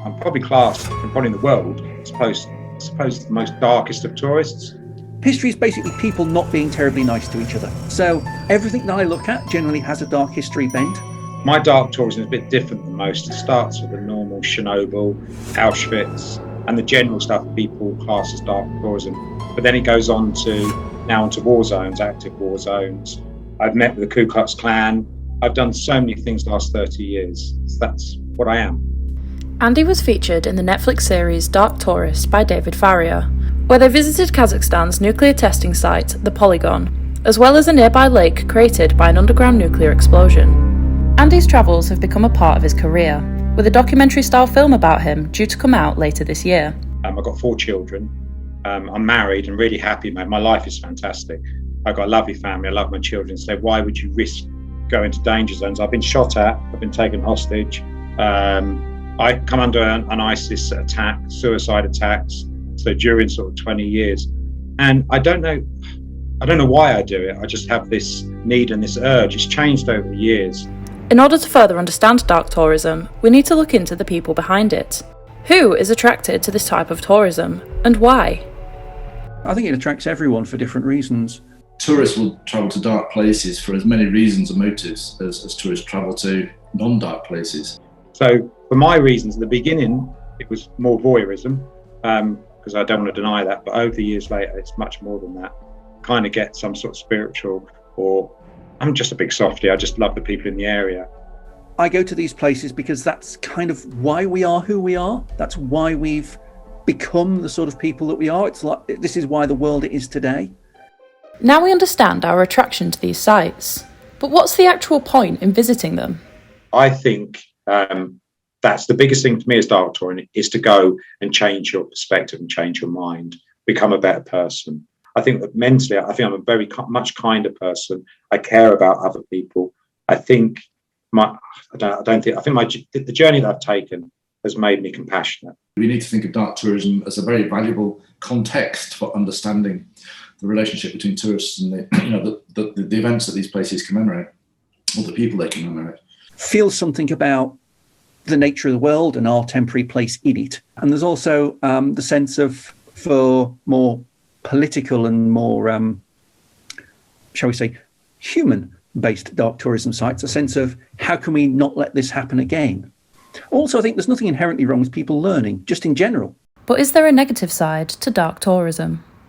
I'm probably classed, probably in the world, I suppose the most darkest of tourists. History is basically people not being terribly nice to each other. So everything that I look at generally has a dark history bent. My dark tourism is a bit different than most. It starts with the normal Chernobyl, Auschwitz, and the general stuff people class as dark tourism. But then it goes on onto war zones, active war zones. I've met with the Ku Klux Klan. I've done so many things the last 30 years. So that's what I am. Andy was featured in the Netflix series Dark Tourist by David Farrier, where they visited Kazakhstan's nuclear testing site, the Polygon, as well as a nearby lake created by an underground nuclear explosion. Andy's travels have become a part of his career, with a documentary-style film about him due to come out later this year. I've got 4 children. I'm married and really happy, mate. My life is fantastic. I've got a lovely family. I love my children. So why would you risk going to danger zones? I've been shot at. I've been taken hostage. I come under an ISIS attack, suicide attacks. So during sort of 20 years, and I don't know why I do it. I just have this need and this urge. It's changed over the years. In order to further understand dark tourism, we need to look into the people behind it. Who is attracted to this type of tourism, and why? I think it attracts everyone for different reasons. Tourists will travel to dark places for as many reasons and motives as tourists travel to non-dark places. So for my reasons, in the beginning, it was more voyeurism, because I don't want to deny that, but over the years later, it's much more than that. Kind of get some sort of spiritual, or I'm just a big softie. I just love the people in the area. I go to these places because that's kind of why we are who we are. That's why we've become the sort of people that we are. It's like, this is why the world is today. Now we understand our attraction to these sites, but what's the actual point in visiting them? I think that's the biggest thing for me as dark touring, is to go and change your perspective and change your mind, become a better person. I think that mentally, I think I'm a very much kinder person. I care about other people. I think the journey that I've taken has made me compassionate. We need to think of dark tourism as a very valuable context for understanding the relationship between tourists and the events that these places commemorate, or the people they commemorate. Feel something about the nature of the world and our temporary place in it. And there's also the sense of, for more political and more, shall we say, human-based dark tourism sites, a sense of how can we not let this happen again? Also, I think there's nothing inherently wrong with people learning, just in general. But is there a negative side to dark tourism?